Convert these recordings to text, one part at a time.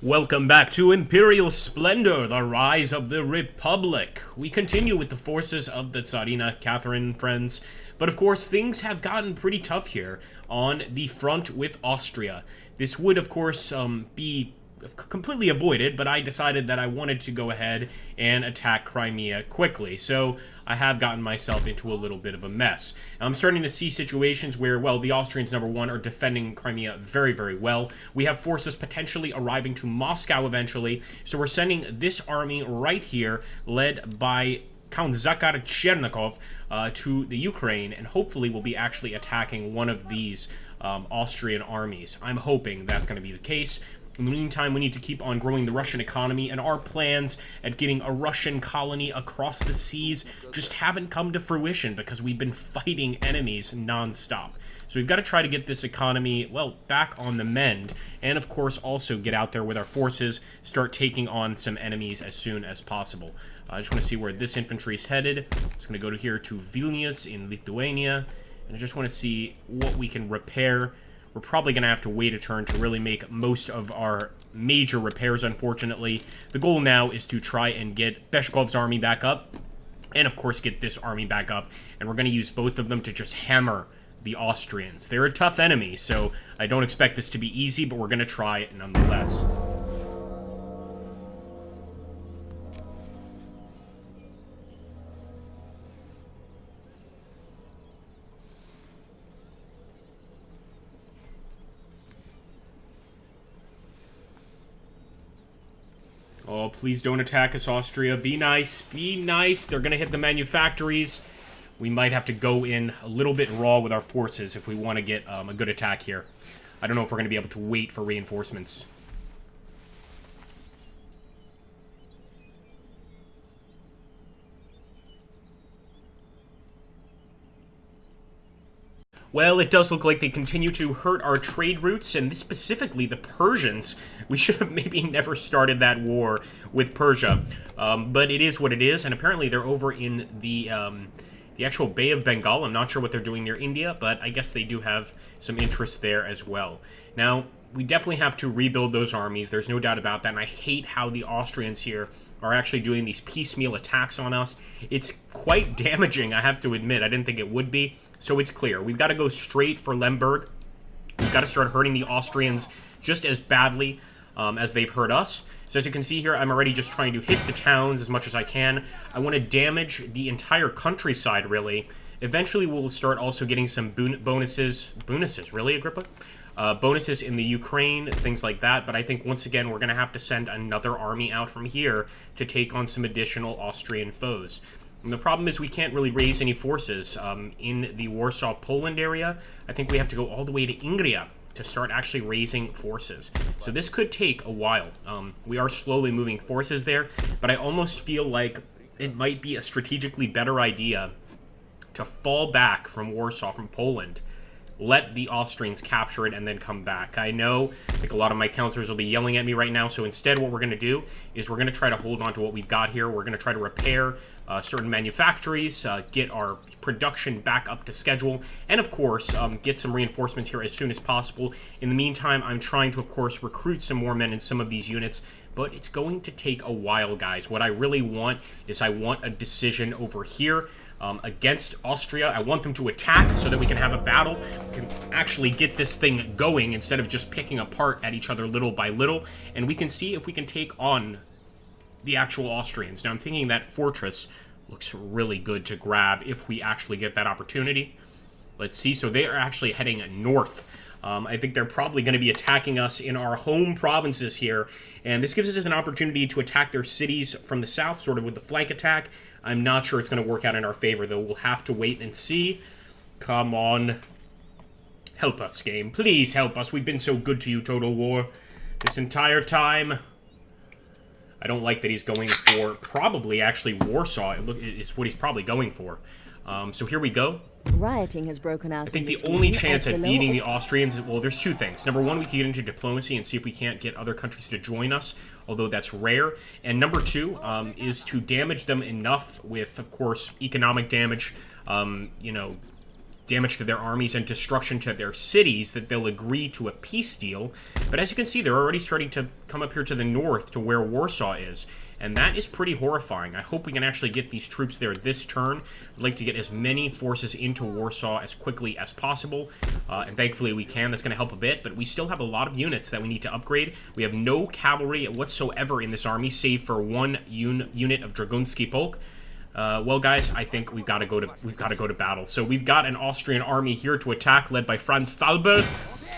Welcome back to Imperial Splendour, the Rise of the Republic. We continue with the forces of the Tsarina Catherine, friends. But of course, things have gotten pretty tough here on the front with Austria. This would, of course, be completely avoided, but I decided that I wanted to go ahead and attack Crimea quickly, so I have gotten myself into a little bit of a mess. I'm starting to see situations where, well, the Austrians, number one, are defending Crimea very, very well. We have forces potentially arriving to Moscow eventually, so we're sending this army right here, led by Count Zakhar Chernikov, to the Ukraine, and hopefully we'll be actually attacking one of these Austrian armies. I'm hoping that's going to be the case. In the meantime, we need to keep on growing the Russian economy, and our plans at getting a Russian colony across the seas just haven't come to fruition because we've been fighting enemies non-stop. So we've got to try to get this economy, well, back on the mend, and of course also get out there with our forces, start taking on some enemies as soon as possible. I just want to see where this infantry is headed. Just going to go to here to Vilnius in Lithuania, and I just want to see what we can repair. We're probably going to have to wait a turn to really make most of our major repairs, unfortunately. The goal now is to try and get Beshkov's army back up, and of course get this army back up, and we're going to use both of them to just hammer the Austrians. They're a tough enemy, so I don't expect this to be easy, but we're going to try it nonetheless. Oh, please don't attack us, Austria. Be nice. Be nice. They're going to hit the manufactories. We might have to go in a little bit raw with our forces if we want to get a good attack here. I don't know if we're going to be able to wait for reinforcements. Well, it does look like they continue to hurt our trade routes, and this specifically, the Persians. We should have maybe never started that war with Persia, but it is what it is, and apparently they're over in the actual Bay of Bengal. I'm not sure what they're doing near India, but I guess they do have some interest there as well. Now, we definitely have to rebuild those armies. There's no doubt about that, and I hate how the Austrians here are actually doing these piecemeal attacks on us. It's quite damaging, I have to admit. I didn't think it would be. So it's clear. We've got to go straight for Lemberg. We've got to start hurting the Austrians just as badly as they've hurt us. So as you can see here, I'm already just trying to hit the towns as much as I can. I want to damage the entire countryside, really. Eventually, we'll start also getting some bonuses. Bonuses, really, Agrippa? Bonuses in the Ukraine, things like that. But I think, once again, we're going to have to send another army out from here to take on some additional Austrian foes. And the problem is we can't really raise any forces in the Warsaw-Poland area. I think we have to go all the way to Ingria to start actually raising forces. So this could take a while. We are slowly moving forces there, but I almost feel like it might be a strategically better idea to fall back from Warsaw, from Poland, let the Austrians capture it, and then come back. I know, like, a lot of my counselors will be yelling at me right now, so instead what we're going to do is we're going to try to hold on to what we've got here. We're going to try to repair certain manufactories, get our production back up to schedule, and of course, get some reinforcements here as soon as possible. In the meantime, I'm trying to, of course, recruit some more men in some of these units, but it's going to take a while, guys. What I really want is I want a decision over here against Austria. I want them to attack so that we can have a battle. We can actually get this thing going instead of just picking apart at each other little by little, and we can see if we can take on the actual Austrians. Now, I'm thinking that fortress looks really good to grab if we actually get that opportunity. Let's see. So they are actually heading north. I think they're probably going to be attacking us in our home provinces here, and this gives us an opportunity to attack their cities from the south, sort of with the flank attack. I'm not sure it's going to work out in our favor, though. We'll have to wait and see. Come on. Help us, game. Please help us. We've been so good to you, Total War, this entire time. I don't like that he's going for probably actually Warsaw. It's what he's probably going for. So here we go. Rioting has broken out. I think the only chance at beating the Austrians, well, there's two things. Number one, we can get into diplomacy and see if we can't get other countries to join us, although that's rare. And number two is to damage them enough with, of course, economic damage, you know, damage to their armies and destruction to their cities that they'll agree to a peace deal. But as you can see, they're already starting to come up here to the north to where Warsaw is. And that is pretty horrifying. I hope we can actually get these troops there this turn. I'd like to get as many forces into Warsaw as quickly as possible. And thankfully we can. That's going to help a bit. But we still have a lot of units that we need to upgrade. We have no cavalry whatsoever in this army, save for one unit of Dragunsky Polk. Well, guys, I think we've got to go to battle. So we've got an Austrian army here to attack, led by Franz Thalberg.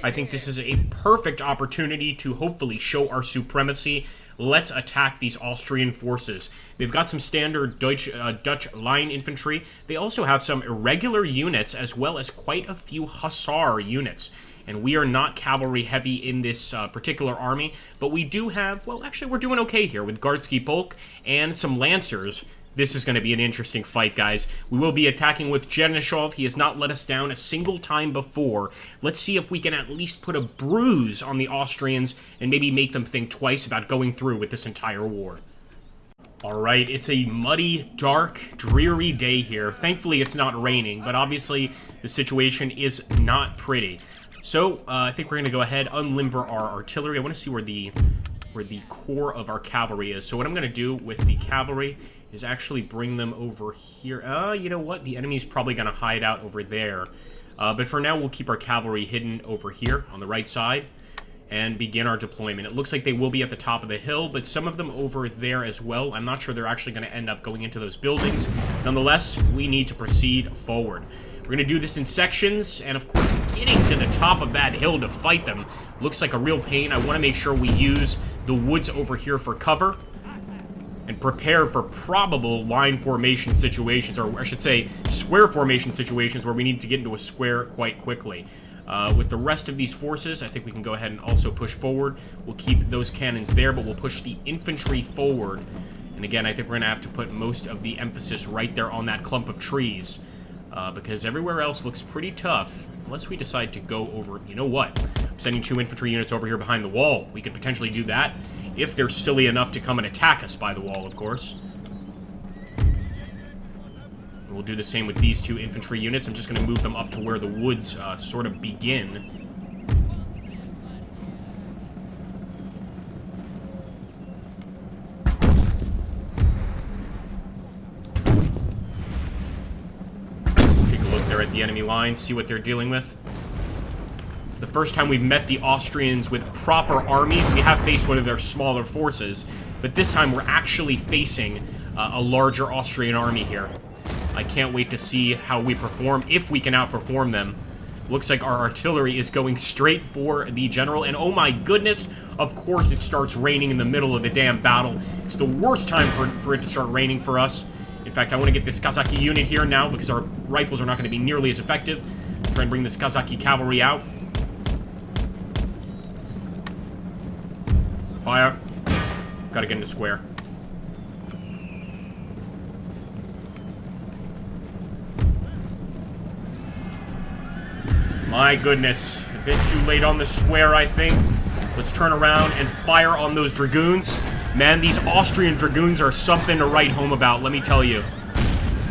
I think this is a perfect opportunity to hopefully show our supremacy. Let's attack these Austrian forces. They've got some standard Dutch line infantry. They also have some irregular units, as well as quite a few hussar units. And we are not cavalry heavy in this particular army, but we do have, well, actually, we're doing okay here with Guardsky Polk and some lancers. This is going to be an interesting fight, guys. We will be attacking with Chernyshov. He has not let us down a single time before. Let's see if we can at least put a bruise on the Austrians and maybe make them think twice about going through with this entire war. Alright, it's a muddy, dark, dreary day here. Thankfully, it's not raining, but obviously the situation is not pretty. So, I think we're going to go ahead, unlimber our artillery. I want to see where the core of our cavalry is. So what I'm going to do with the cavalry is actually bring them over here. You know what? The enemy's probably going to hide out over there. But for now, we'll keep our cavalry hidden over here on the right side and begin our deployment. It looks like they will be at the top of the hill, but some of them over there as well. I'm not sure they're actually going to end up going into those buildings. Nonetheless, we need to proceed forward. We're going to do this in sections, and of course, getting to the top of that hill to fight them looks like a real pain. I want to make sure we use the woods over here for cover and prepare for probable line formation situations, or I should say square formation situations where we need to get into a square quite quickly. With the rest of these forces, I think we can go ahead and also push forward. We'll keep those cannons there, but we'll push the infantry forward. And again, I think we're going to have to put most of the emphasis right there on that clump of trees. Because everywhere else looks pretty tough, unless we decide to go over... You know what? I'm sending 2 infantry units over here behind the wall. We could potentially do that, if they're silly enough to come and attack us by the wall, of course. And we'll do the same with these 2 infantry units. I'm just going to move them up to where the woods sort of begin. At the enemy line, see what they're dealing with. It's the first time we've met the Austrians with proper armies. We have faced one of their smaller forces, but this time we're actually facing a larger Austrian army here. I can't wait to see how we perform, if we can outperform them. Looks like our artillery is going straight for the general, and oh my goodness, of course it starts raining in the middle of the damn battle. It's the worst time for it to start raining for us. In fact, I want to get this Kazaki unit here now because our rifles are not going to be nearly as effective. Try and bring this Kazaki cavalry out. Fire. Gotta get in the square. My goodness. A bit too late on the square, I think. Let's turn around and fire on those dragoons. Man, these Austrian dragoons are something to write home about, let me tell you.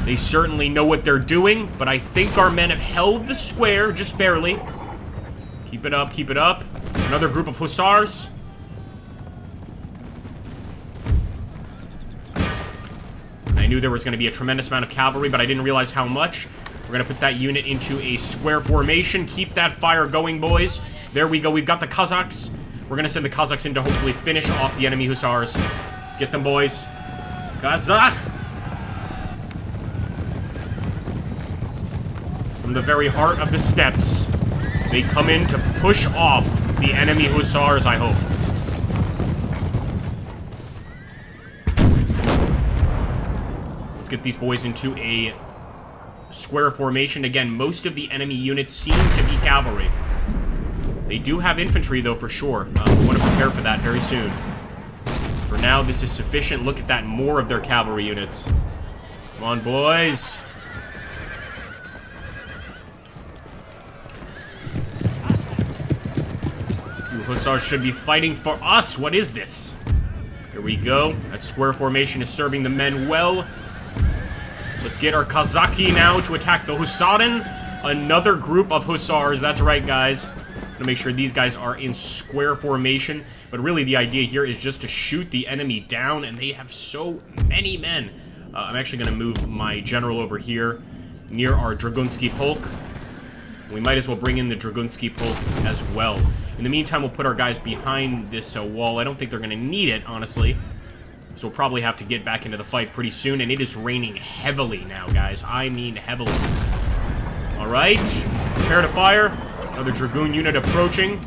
They certainly know what they're doing, but I think our men have held the square, just barely. Keep it up, keep it up. Another group of hussars. I knew there was going to be a tremendous amount of cavalry, but I didn't realize how much. We're going to put that unit into a square formation. Keep that fire going, boys. There we go, we've got the Cossacks. We're going to send the Cossacks in to hopefully finish off the enemy hussars. Get them, boys. Kazakh! From the very heart of the steppes, they come in to push off the enemy hussars, I hope. Let's get these boys into a square formation. Again, most of the enemy units seem to be cavalry. They do have infantry, though, for sure. We want to prepare for that very soon. For now, this is sufficient. Look at that, more of their cavalry units. Come on, boys. You hussars should be fighting for us. What is this? Here we go. That square formation is serving the men well. Let's get our Kazaki now to attack the Husaren. Another group of hussars. That's right, guys. To make sure these guys are in square formation. But really, the idea here is just to shoot the enemy down, and they have so many men. I'm actually going to move my general over here near our Dragunsky Polk. We might as well bring in the Dragunsky Polk as well. In the meantime, we'll put our guys behind this wall. I don't think they're going to need it, honestly. So we'll probably have to get back into the fight pretty soon, and it is raining heavily now, guys. I mean heavily. Alright, prepare to fire. Another Dragoon unit approaching.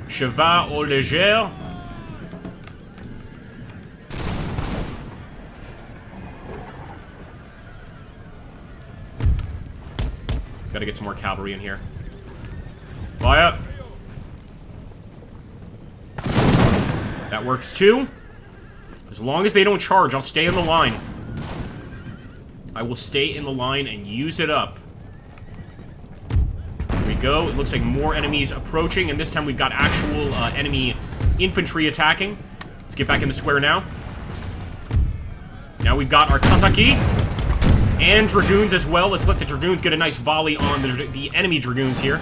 Cheval au léger. Gotta get some more cavalry in here. Fire. That works too. As long as they don't charge, I'll stay in the line. I will stay in the line and use it up. Here we go. It looks like more enemies approaching, and this time we've got actual enemy infantry attacking. Let's get back in the square now. Now we've got our Kazaki and Dragoons as well. Let's let the Dragoons get a nice volley on the enemy Dragoons here.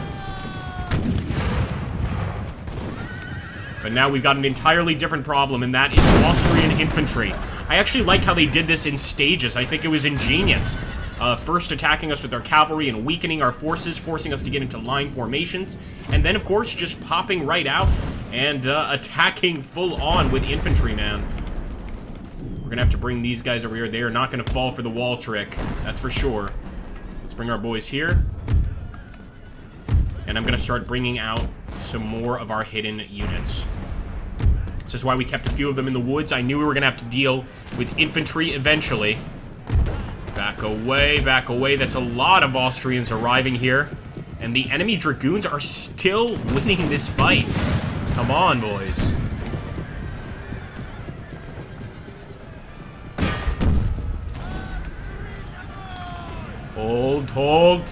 But now we've got an entirely different problem, and that is Austrian infantry. I actually like how they did this in stages. I think it was ingenious. First attacking us with their cavalry and weakening our forces, forcing us to get into line formations. And then, of course, just popping right out and attacking full on with infantry, man. We're going to have to bring these guys over here. They are not going to fall for the wall trick. That's for sure. So let's bring our boys here. And I'm going to start bringing out some more of our hidden units. This is why we kept a few of them in the woods. I knew we were going to have to deal with infantry eventually. Back away, back away. That's a lot of Austrians arriving here. And the enemy Dragoons are still winning this fight. Come on, boys. Hold, hold.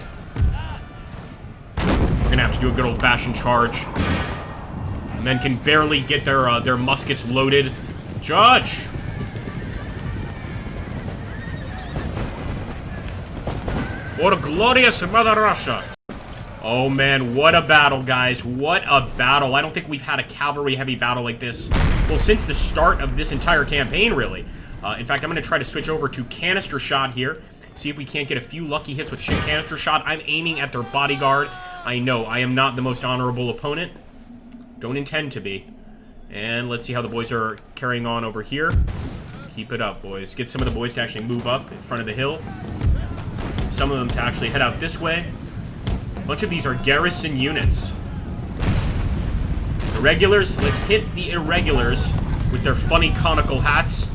We're gonna have to do a good old-fashioned charge. Men can barely get their muskets loaded. Judge! For glorious Mother Russia! Oh man, what a battle, guys. What a battle. I don't think we've had a cavalry-heavy battle like this, well, since the start of this entire campaign, really. In fact, I'm gonna try to switch over to canister shot here. See if we can't get a few lucky hits with canister shot. I'm aiming at their bodyguard. I know, I am not the most honorable opponent. Don't intend to be. And let's see how the boys are carrying on over here. Keep it up, boys. Get some of the boys to actually move up in front of the hill. Some of them to actually head out this way. A bunch of these are garrison units. Irregulars, let's hit the irregulars with their funny conical hats.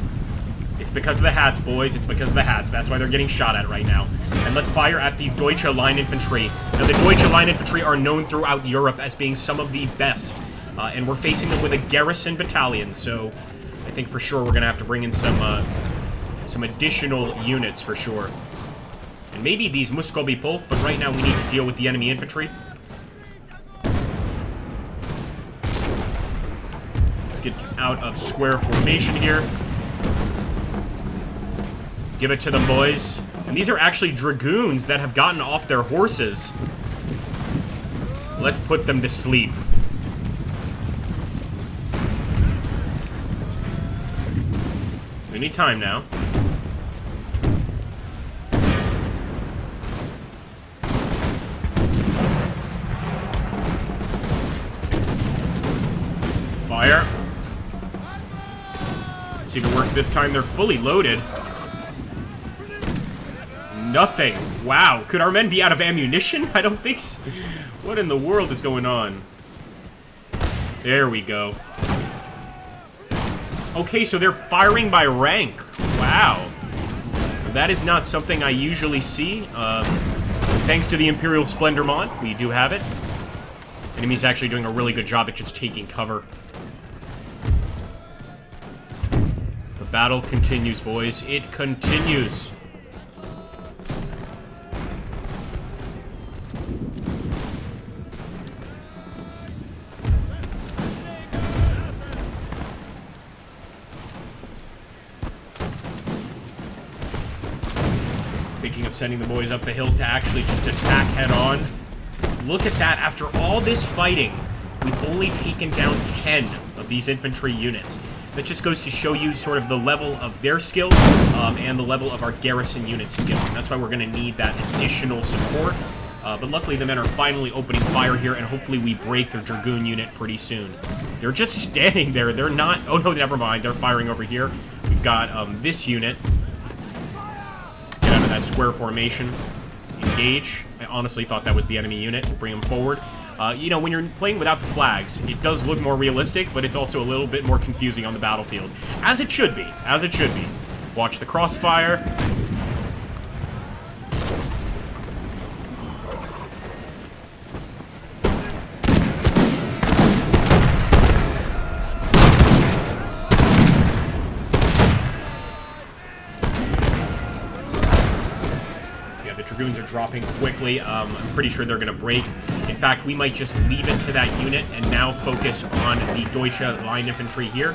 It's because of the hats, boys. It's because of the hats. That's why they're getting shot at right now. And let's fire at the Deutsche Line Infantry. Now, the Deutsche Line Infantry are known throughout Europe as being some of the best. And we're facing them with a garrison battalion. So I think for sure we're going to have to bring in some additional units for sure. And maybe these Muscovy Polk, but right now we need to deal with the enemy infantry. Let's get out of square formation here. Give it to them, boys. And these are actually Dragoons that have gotten off their horses. Let's put them to sleep. Any time now. Fire. Let's see if it works this time. They're fully loaded. Nothing. Wow. Could our men be out of ammunition? I don't think so. What in the world is going on? There we go. Okay, so they're firing by rank. Wow. That is not something I usually see. Thanks to the Imperial Splendour mod, we do have it. Enemy's actually doing a really good job at just taking cover. The battle continues, boys. It continues. sending the boys up the hill to actually just attack head-on. Look at that. After all this fighting, we've only taken down 10 of these infantry units. That just goes to show you sort of the level of their skill and the level of our garrison unit skill. And that's why we're going to need that additional support. But luckily, the men are finally opening fire here, and hopefully we break their Dragoon unit pretty soon. They're just standing there. They're not... Oh, no, never mind. They're firing over here. We've got this unit. Let's get out of that square formation. Engage. I honestly thought that was the enemy unit. We'll bring them forward. You know, when you're playing without the flags, it does look more realistic, but it's also a little bit more confusing on the battlefield. As it should be. As it should be. Watch the crossfire. Dragoons are dropping quickly. I'm pretty sure they're going to break. In fact, we might just leave it to that unit and now focus on the Deutsche line infantry here.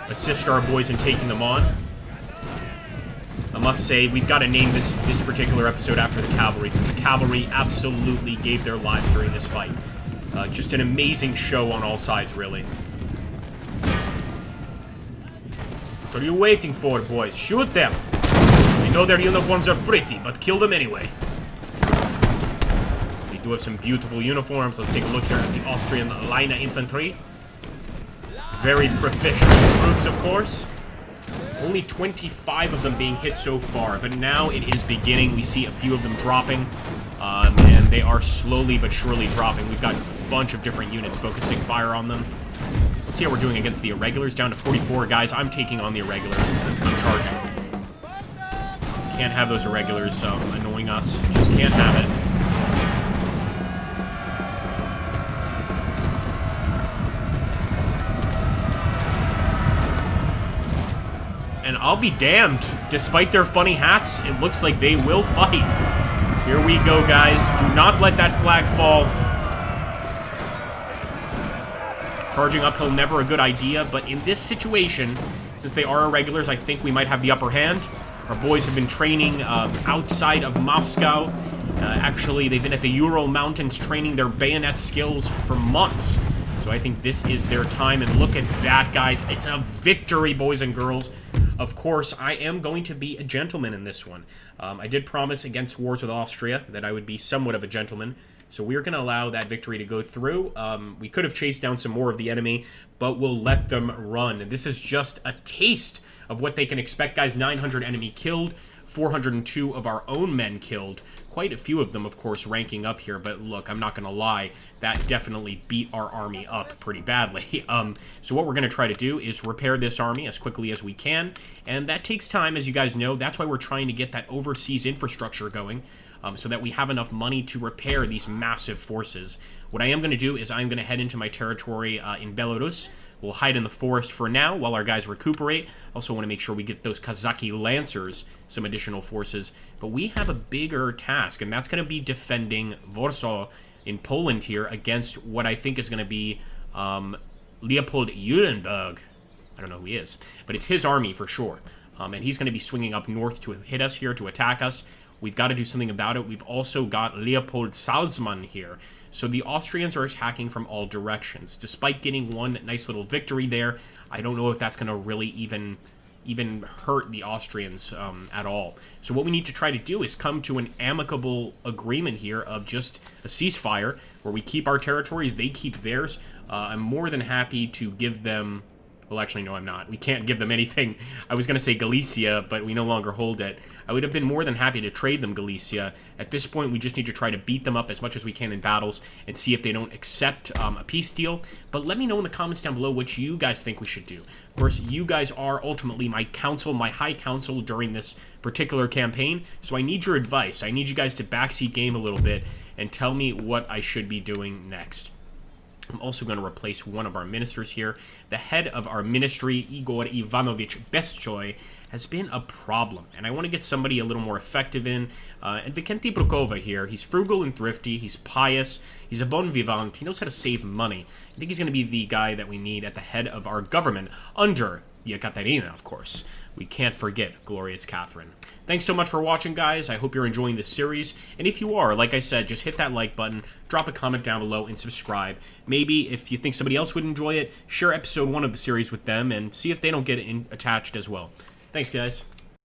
Assist our boys in taking them on. I must say, we've got to name this particular episode after the cavalry, because the cavalry absolutely gave their lives during this fight. Just an amazing show on all sides, really. What are you waiting for, boys? Shoot them! I know their uniforms are pretty, but kill them anyway. We do have some beautiful uniforms. Let's take a look here at the Austrian line infantry. Very proficient troops, of course. Only 25 of them being hit so far, but now it is beginning. We see a few of them dropping, and they are slowly but surely dropping. We've got a bunch of different units focusing fire on them. Let's see how we're doing against the irregulars. Down to 44 guys. I'm taking on the irregulars. I'm charging. Can't have those irregulars annoying us. Just can't have it. And I'll be damned. Despite their funny hats, it looks like they will fight. Here we go, guys. Do not let that flag fall. Charging uphill, never a good idea. But in this situation, since they are irregulars, I think we might have the upper hand. Our boys have been training outside of Moscow. Actually, they've been at the Ural Mountains training their bayonet skills for months. So I think this is their time. And look at that, guys. It's a victory, boys and girls. Of course, I am going to be a gentleman in this one. I did promise against wars with Austria that I would be somewhat of a gentleman. So we're going to allow that victory to go through. We could have chased down some more of the enemy, but we'll let them run. And this is just a taste of what they can expect, guys. 900 enemy killed, 402 of our own men killed. Quite a few of them, of course, ranking up here. But look, I'm not going to lie, that definitely beat our army up pretty badly. So what we're going to try to do is repair this army as quickly as we can. And that takes time, as you guys know. That's why we're trying to get that overseas infrastructure going, so that we have enough money to repair these massive forces. What I am going to do is I'm going to head into my territory in Belarus. We'll hide in the forest for now while our guys recuperate. Also want to make sure we get those Kazaki Lancers some additional forces. But we have a bigger task, and that's going to be defending Warsaw in Poland here against what I think is going to be Leopold Eulenburg. I don't know who he is, but it's his army for sure. And he's going to be swinging up north to hit us here, to attack us. We've got to do something about it. We've also got Leopold Salzmann here. So the Austrians are attacking from all directions. Despite getting one nice little victory there, I don't know if that's going to really even hurt the Austrians at all. So what we need to try to do is come to an amicable agreement here of just a ceasefire where we keep our territories, they keep theirs. I'm more than happy to give them... Well, actually, no, I'm not. We can't give them anything. I was going to say Galicia, but we no longer hold it. I would have been more than happy to trade them Galicia. At this point, we just need to try to beat them up as much as we can in battles and see if they don't accept a peace deal. But let me know in the comments down below what you guys think we should do. Of course, you guys are ultimately my counsel, my high counsel during this particular campaign. So I need your advice. I need you guys to backseat game a little bit and tell me what I should be doing next. I'm also going to replace one of our ministers here. The head of our ministry, Igor Ivanovich Bestchoy, has been a problem, and I want to get somebody a little more effective in. And Vikenty Brukova here, he's frugal and thrifty, he's pious, he's a bon vivant, he knows how to save money. I think he's going to be the guy that we need at the head of our government under Yekaterina, of course. We can't forget Glorious Catherine. Thanks so much for watching, guys. I hope you're enjoying this series. And if you are, like I said, just hit that like button, drop a comment down below, and subscribe. Maybe if you think somebody else would enjoy it, share episode 1 of the series with them and see if they don't get attached as well. Thanks, guys.